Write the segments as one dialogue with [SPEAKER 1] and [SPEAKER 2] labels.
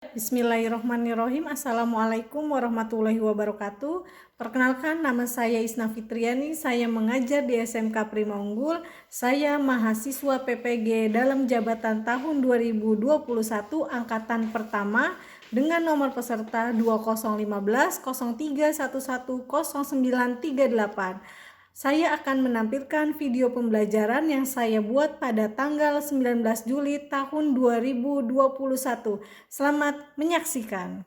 [SPEAKER 1] Bismillahirrahmanirrahim. Assalamualaikum warahmatullahi wabarakatuh. Perkenalkan, nama saya Isna Fitriani. Saya mengajar di SMK Prima Unggul. Saya mahasiswa PPG dalam jabatan tahun 2021 angkatan pertama dengan nomor peserta 2015 0311 0938. Saya akan menampilkan video pembelajaran yang saya buat pada tanggal 19 Juli tahun 2021. Selamat menyaksikan.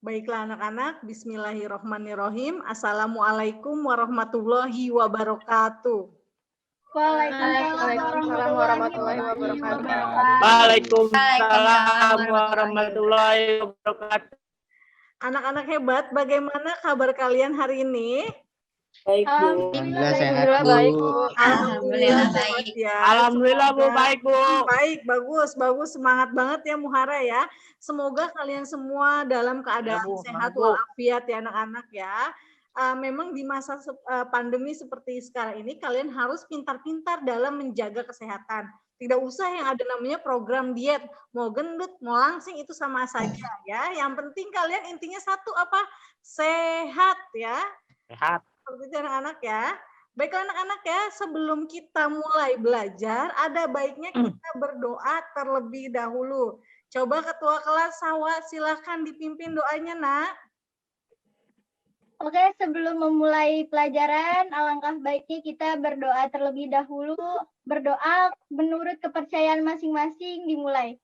[SPEAKER 1] Baiklah anak-anak, bismillahirrahmanirrahim. Assalamualaikum warahmatullahi wabarakatuh.
[SPEAKER 2] Waalaikumsalam warahmatullahi wabarakatuh.
[SPEAKER 3] Waalaikumsalam warahmatullahi wabarakatuh.
[SPEAKER 1] Anak-anak hebat, bagaimana kabar kalian hari ini?
[SPEAKER 3] Baik, Bu.
[SPEAKER 2] Alhamdulillah sehat, Bu.
[SPEAKER 1] Alhamdulillah sehat ya.
[SPEAKER 3] Alhamdulillah, Bu. Baik, Bu.
[SPEAKER 1] Baik, bagus. Semangat banget ya Muhara ya. Semoga kalian semua dalam keadaan
[SPEAKER 3] Bu,
[SPEAKER 1] sehat
[SPEAKER 3] Bu.
[SPEAKER 1] walafiat ya anak-anak ya. Memang di masa pandemi seperti sekarang ini kalian harus pintar-pintar dalam menjaga kesehatan. Tidak usah yang ada namanya program diet, mau gendut, mau langsing itu sama saja ya. Yang penting kalian intinya satu apa? Sehat ya.
[SPEAKER 3] Sehat.
[SPEAKER 1] Seperti itu anak-anak ya. Baiklah anak-anak ya, sebelum kita mulai belajar, ada baiknya kita berdoa terlebih dahulu. Coba ketua kelas Sawa, silahkan dipimpin doanya nak.
[SPEAKER 2] Oke, sebelum memulai pelajaran, alangkah baiknya kita berdoa terlebih dahulu. Berdoa menurut kepercayaan masing-masing dimulai.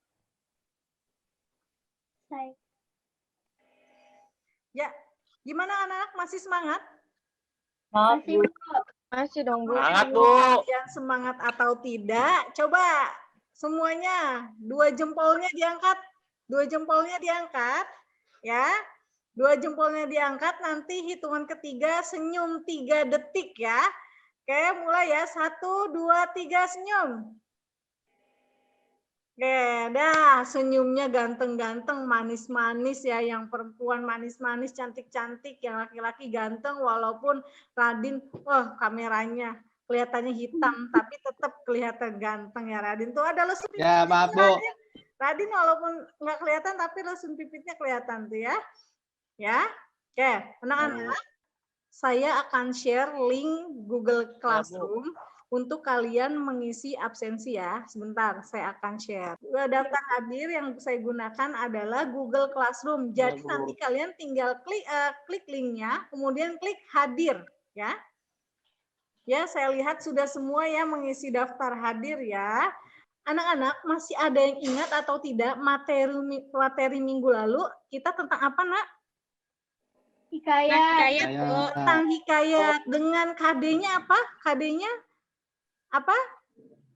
[SPEAKER 1] Ya, gimana anak-anak, masih semangat?
[SPEAKER 2] Masih, Bu. Masih dong, Bu.
[SPEAKER 3] Semangat, Bu.
[SPEAKER 1] Yang semangat atau tidak, coba semuanya dua jempolnya diangkat. Ya. Dua jempolnya diangkat, nanti hitungan ketiga senyum 3 detik ya. Oke, mulai ya. 1, 2, 3 senyum. Oke, dah senyumnya ganteng-ganteng, manis-manis ya. Yang perempuan manis-manis, cantik-cantik. Yang laki-laki ganteng, walaupun Radin, kameranya kelihatannya hitam, tapi tetap kelihatan ganteng ya Radin. Tuh ada lesung pipitnya.
[SPEAKER 4] Ya, maaf, Bu.
[SPEAKER 1] Radin walaupun nggak kelihatan, tapi lesung pipitnya kelihatan tuh ya. Ya, oke, anak-anak, saya akan share link Google Classroom untuk kalian mengisi absensi ya. Sebentar, saya akan share. Daftar hadir yang saya gunakan adalah Google Classroom. Jadi nanti kalian tinggal klik linknya, kemudian klik hadir ya. Ya, saya lihat sudah semua ya mengisi daftar hadir ya. Anak-anak masih ada yang ingat atau tidak materi minggu lalu kita tentang apa nak?
[SPEAKER 2] Hikayat.
[SPEAKER 1] Tentang hikayat dengan KD-nya apa? KD-nya apa?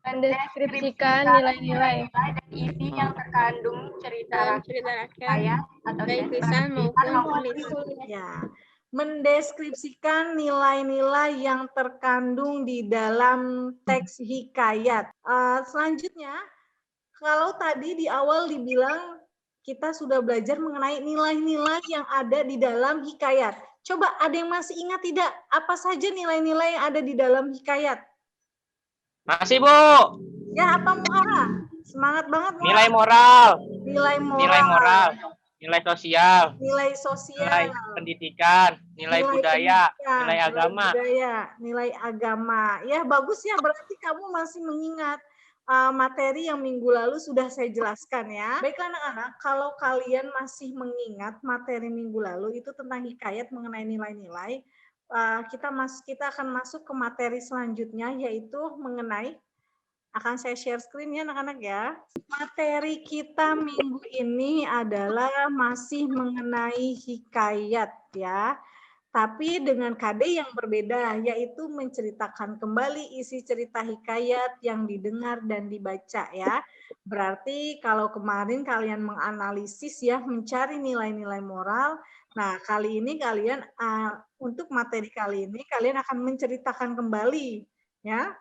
[SPEAKER 2] Mendeskripsikan nilai-nilai
[SPEAKER 5] dan isi yang terkandung cerita rakyat atau tulisan maupun tulisan.
[SPEAKER 1] Ya, mendeskripsikan nilai-nilai yang terkandung di dalam teks hikayat. Selanjutnya, kalau tadi di awal dibilang kita sudah belajar mengenai nilai-nilai yang ada di dalam hikayat. Coba ada yang masih ingat tidak? Apa saja nilai-nilai yang ada di dalam hikayat?
[SPEAKER 3] Masih, Bu.
[SPEAKER 1] Ya, apa Muhara? Semangat banget Muhara.
[SPEAKER 3] Nilai moral. Nilai sosial.
[SPEAKER 1] Nilai sosial.
[SPEAKER 3] Nilai pendidikan. Nilai budaya. Nilai agama.
[SPEAKER 1] Nilai agama. Ya, bagus ya. Berarti kamu masih mengingat materi yang minggu lalu sudah saya jelaskan ya. Baiklah anak-anak, kalau kalian masih mengingat materi minggu lalu itu tentang hikayat mengenai nilai-nilai, kita akan masuk ke materi selanjutnya yaitu mengenai, akan saya share screen ya anak-anak ya. Materi kita minggu ini adalah masih mengenai hikayat ya. Tapi dengan KD yang berbeda, yaitu menceritakan kembali isi cerita hikayat yang didengar dan dibaca ya. Berarti kalau kemarin kalian menganalisis ya, mencari nilai-nilai moral, nah kali ini kalian, untuk materi kali ini, kalian akan menceritakan kembali ya,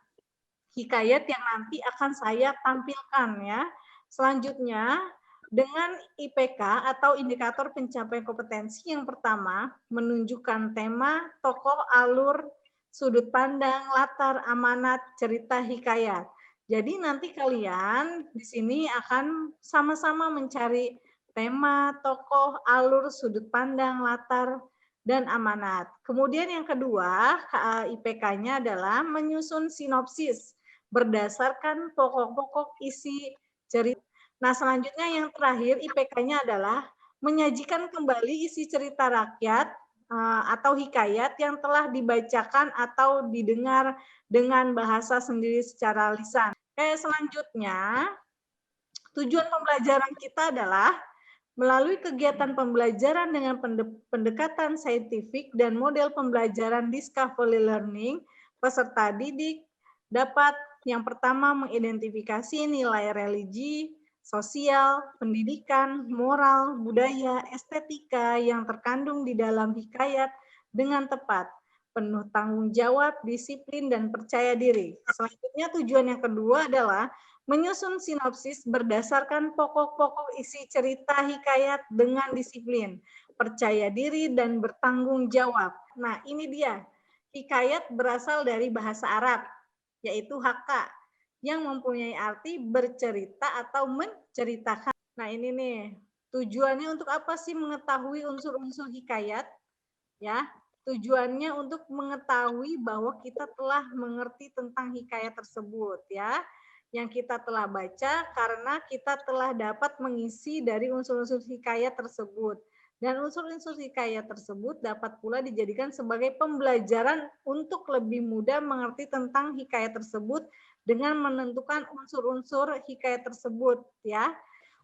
[SPEAKER 1] hikayat yang nanti akan saya tampilkan ya. Selanjutnya, Dengan IPK atau indikator pencapaian kompetensi yang pertama menunjukkan tema, tokoh, alur, sudut pandang, latar, amanat, cerita, hikayat. Jadi nanti kalian di sini akan sama-sama mencari tema, tokoh, alur, sudut pandang, latar, dan amanat. Kemudian yang kedua, IPK-nya adalah menyusun sinopsis berdasarkan pokok-pokok isi cerita. Nah, selanjutnya yang terakhir IPK-nya adalah menyajikan kembali isi cerita rakyat atau hikayat yang telah dibacakan atau didengar dengan bahasa sendiri secara lisan. Selanjutnya, tujuan pembelajaran kita adalah melalui kegiatan pembelajaran dengan pendekatan saintifik dan model pembelajaran discovery learning, peserta didik dapat yang pertama mengidentifikasi nilai religi, sosial, pendidikan, moral, budaya, estetika yang terkandung di dalam hikayat dengan tepat, penuh tanggung jawab, disiplin, dan percaya diri. Selanjutnya tujuan yang kedua adalah menyusun sinopsis berdasarkan pokok-pokok isi cerita hikayat dengan disiplin, percaya diri, dan bertanggung jawab. Nah, ini dia. Hikayat berasal dari bahasa Arab, yaitu haka, yang mempunyai arti bercerita atau menceritakan. Nah, ini nih. Tujuannya untuk apa sih mengetahui unsur-unsur hikayat? Ya, tujuannya untuk mengetahui bahwa kita telah mengerti tentang hikayat tersebut, ya. Yang kita telah baca karena kita telah dapat mengisi dari unsur-unsur hikayat tersebut. Dan unsur-unsur hikayat tersebut dapat pula dijadikan sebagai pembelajaran untuk lebih mudah mengerti tentang hikayat tersebut dengan menentukan unsur-unsur hikayat tersebut, ya.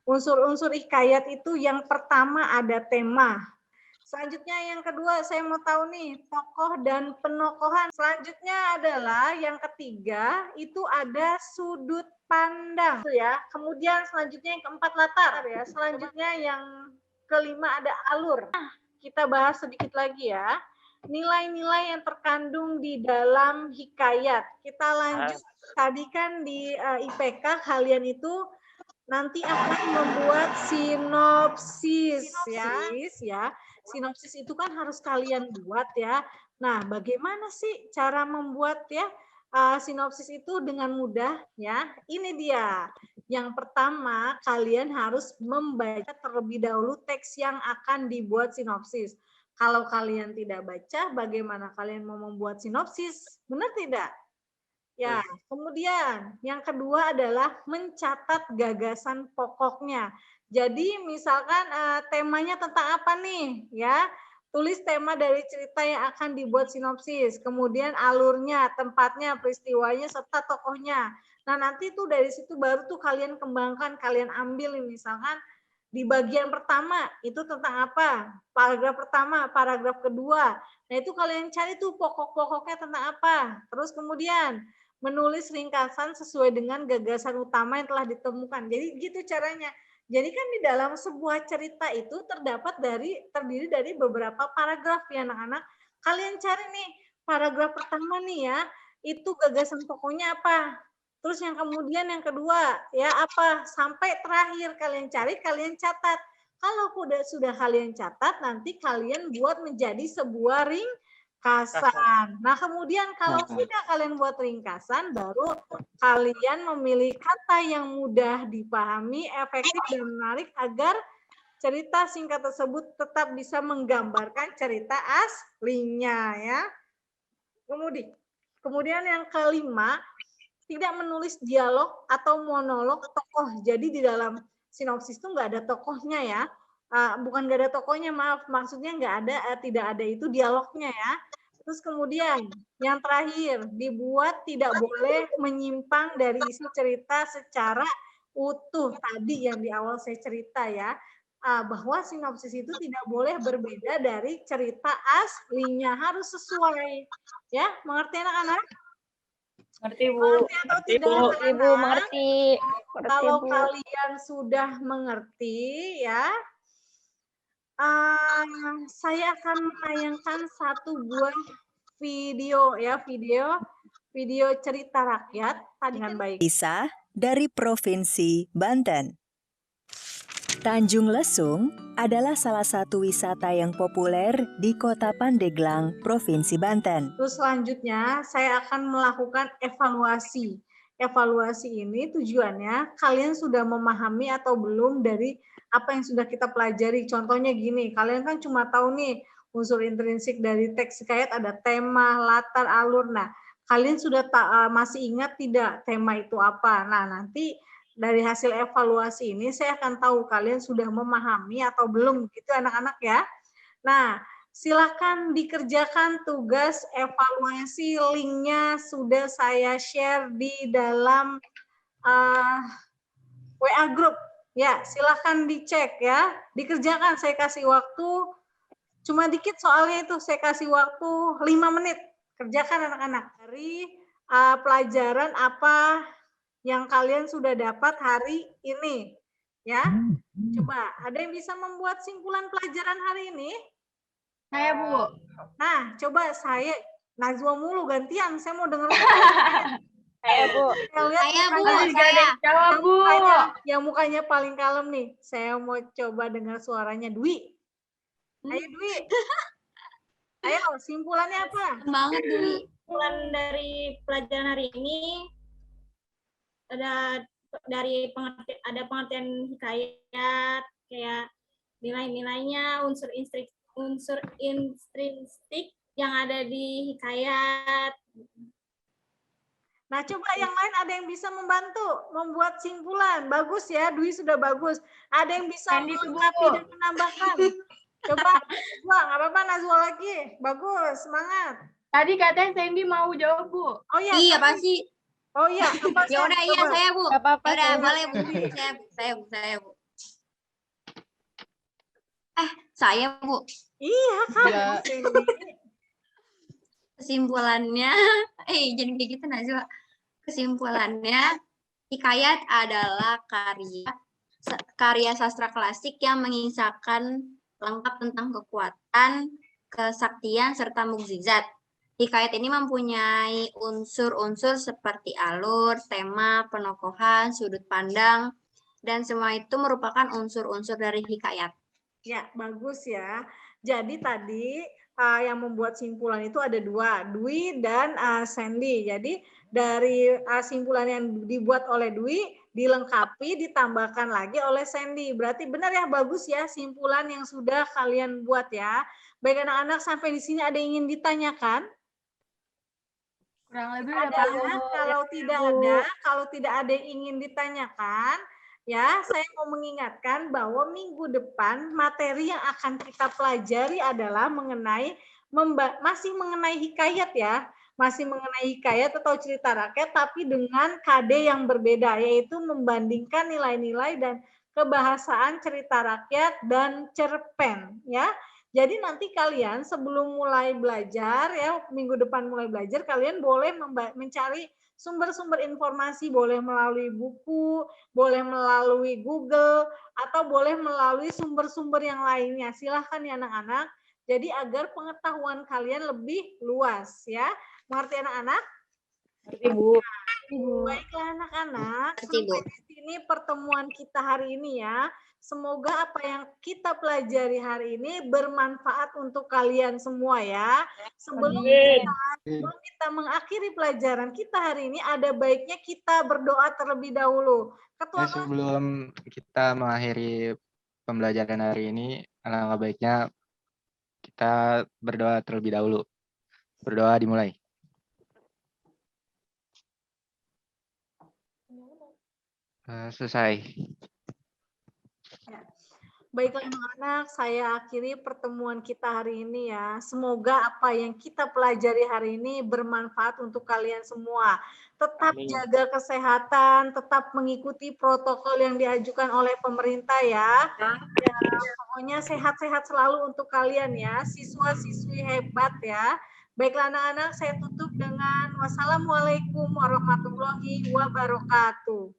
[SPEAKER 1] Unsur-unsur hikayat itu yang pertama ada tema. Selanjutnya yang kedua saya mau tahu nih tokoh dan penokohan. Selanjutnya adalah yang ketiga itu ada sudut pandang ya. Kemudian selanjutnya yang keempat latar ya. Selanjutnya yang kelima ada alur. Nah, kita bahas sedikit lagi ya. Nilai-nilai yang terkandung di dalam hikayat. Kita lanjut tadi kan di IPK kalian itu nanti akan membuat sinopsis ya. Sinopsis itu kan harus kalian buat ya. Nah, bagaimana sih cara membuat ya sinopsis itu dengan mudah ya? Ini dia. Yang pertama, kalian harus membaca terlebih dahulu teks yang akan dibuat sinopsis. Kalau kalian tidak baca, bagaimana kalian mau membuat sinopsis? Benar tidak? Ya, kemudian yang kedua adalah mencatat gagasan pokoknya. Jadi misalkan temanya tentang apa nih ya, tulis tema dari cerita yang akan dibuat sinopsis, kemudian alurnya, tempatnya, peristiwanya, serta tokohnya. Nah nanti tuh dari situ baru tuh kalian kembangkan, kalian ambil misalkan di bagian pertama itu tentang apa, paragraf pertama, paragraf kedua. Nah itu kalian cari tuh pokok-pokoknya tentang apa. Terus kemudian menulis ringkasan sesuai dengan gagasan utama yang telah ditemukan. Jadi gitu caranya. Jadi kan di dalam sebuah cerita itu terdiri dari beberapa paragraf ya anak-anak. Kalian cari nih paragraf pertama nih ya, itu gagasan pokoknya apa. Terus yang kemudian yang kedua ya apa, sampai terakhir kalian cari, kalian catat. Kalau sudah kalian catat, nanti kalian buat menjadi sebuah ringkasan. Nah, kemudian kalau sudah kalian buat ringkasan, baru kalian memilih kata yang mudah dipahami, efektif, dan menarik agar cerita singkat tersebut tetap bisa menggambarkan cerita aslinya ya. Kemudian yang kelima, tidak menulis dialog atau monolog tokoh. Jadi di dalam sinopsis itu nggak ada tokohnya ya. Bukan nggak ada tokohnya, maaf, maksudnya tidak ada itu dialognya ya. Terus kemudian yang terakhir, dibuat tidak boleh menyimpang dari isi cerita secara utuh. Tadi yang di awal saya cerita ya, bahwa sinopsis itu tidak boleh berbeda dari cerita aslinya, harus sesuai. Ya, mengerti anak-anak?
[SPEAKER 2] Mengerti, Bu.
[SPEAKER 1] Mengerti atau tidak?
[SPEAKER 2] Ibu mengerti.
[SPEAKER 1] Kalau kalian sudah mengerti ya, saya akan menayangkan satu buah video ya, video cerita rakyat dengan baik.
[SPEAKER 4] Kisah dari Provinsi Banten. Tanjung Lesung adalah salah satu wisata yang populer di Kota Pandeglang, Provinsi Banten.
[SPEAKER 1] Terus selanjutnya saya akan melakukan evaluasi. Evaluasi ini tujuannya kalian sudah memahami atau belum dari apa yang sudah kita pelajari. Contohnya gini, kalian kan cuma tahu nih unsur intrinsik dari teks hikayat ada tema, latar, alur. Nah, kalian sudah masih ingat tidak tema itu apa? Nah, nanti dari hasil evaluasi ini saya akan tahu kalian sudah memahami atau belum gitu anak-anak ya. Nah, silakan dikerjakan tugas evaluasi, linknya sudah saya share di dalam WA group. Ya, silakan dicek ya. Dikerjakan, saya kasih waktu cuma dikit soalnya itu, saya kasih waktu 5 menit. Kerjakan anak-anak. Dari pelajaran apa yang kalian sudah dapat hari ini. Ya, coba ada yang bisa membuat simpulan pelajaran hari ini?
[SPEAKER 5] Saya, Bu.
[SPEAKER 1] Nah, coba Najwa mulu gantian, saya mau dengar.
[SPEAKER 2] Saya, Bu.
[SPEAKER 5] Saya, Bu.
[SPEAKER 1] Jawab, Bu. Yang mukanya paling kalem nih. Saya mau coba dengar suaranya Dwi. Ayo, Dwi. Ayo, simpulannya apa?
[SPEAKER 5] Banget, Dwi.
[SPEAKER 6] Simpulan dari pelajaran hari ini ada pengertian hikayat, kayak nilai-nilainya, unsur intrinsik yang ada di hikayat.
[SPEAKER 1] Nah, coba yang lain ada yang bisa membantu membuat simpulan. Bagus ya, Dwi sudah bagus. Ada yang bisa melengkapi dan menambahkan. Coba, nggak apa-apa, Najwa lagi. Bagus, semangat.
[SPEAKER 5] Tadi katanya Sandy mau jawab, Bu.
[SPEAKER 1] Oh iya.
[SPEAKER 5] Iya, pasti.
[SPEAKER 1] Oh iya, apa?
[SPEAKER 5] Ya udah, iya saya, Bu.
[SPEAKER 2] Gak apa-apa.
[SPEAKER 5] Udah, boleh, Bu. Saya, Bu. Saya, Bu.
[SPEAKER 1] Iya kan.
[SPEAKER 2] Ya.
[SPEAKER 5] Kesimpulannya, jangan kayak gitu, Najwa. Kesimpulannya, hikayat adalah karya sastra klasik yang mengisahkan lengkap tentang kekuatan, kesaktian, serta mukjizat. Hikayat ini mempunyai unsur-unsur seperti alur, tema, penokohan, sudut pandang, dan semua itu merupakan unsur-unsur dari hikayat.
[SPEAKER 1] Ya, bagus ya. Jadi tadi yang membuat simpulan itu ada dua, Dwi dan Sandy. Jadi dari simpulan yang dibuat oleh Dwi, dilengkapi, ditambahkan lagi oleh Sandy. Berarti benar ya, bagus ya simpulan yang sudah kalian buat ya. Baik anak-anak, sampai di sini ada yang ingin ditanyakan?
[SPEAKER 5] Kurang lebih
[SPEAKER 1] Ada, kalau tidak ada yang ingin ditanyakan, ya, saya mau mengingatkan bahwa minggu depan materi yang akan kita pelajari adalah masih mengenai hikayat ya, masih mengenai hikayat atau cerita rakyat, tapi dengan KD yang berbeda, yaitu membandingkan nilai-nilai dan kebahasaan cerita rakyat dan cerpen, ya. Jadi nanti kalian sebelum mulai belajar ya, minggu depan mulai belajar, kalian boleh mencari sumber-sumber informasi, boleh melalui buku, boleh melalui Google, atau boleh melalui sumber-sumber yang lainnya. Silahkan ya anak-anak. Jadi agar pengetahuan kalian lebih luas ya. Mengerti anak-anak?
[SPEAKER 2] Ngerti, Bu.
[SPEAKER 1] Baiklah anak-anak, sampai di sini pertemuan kita hari ini ya. Semoga apa yang kita pelajari hari ini bermanfaat untuk kalian semua ya. Sebelum kita mengakhiri pelajaran kita hari ini, ada baiknya kita berdoa terlebih dahulu. Ketua
[SPEAKER 7] sebelum kita mengakhiri pembelajaran hari ini, alangkah baiknya kita berdoa terlebih dahulu. Berdoa dimulai. Selesai.
[SPEAKER 1] Baiklah anak-anak, saya akhiri pertemuan kita hari ini ya. Semoga apa yang kita pelajari hari ini bermanfaat untuk kalian semua. Tetap jaga kesehatan, tetap mengikuti protokol yang diajukan oleh pemerintah ya. Pokoknya sehat-sehat selalu untuk kalian ya. Siswa-siswi hebat ya. Baiklah anak-anak, saya tutup dengan wassalamualaikum warahmatullahi wabarakatuh.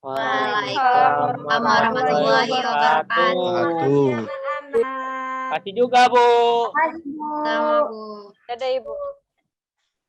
[SPEAKER 5] Waalaikumsalam warahmatullahi wabarakatuh.
[SPEAKER 3] Kasih juga, Bu.
[SPEAKER 5] Sama, Bu.
[SPEAKER 2] Dadah, Ibu.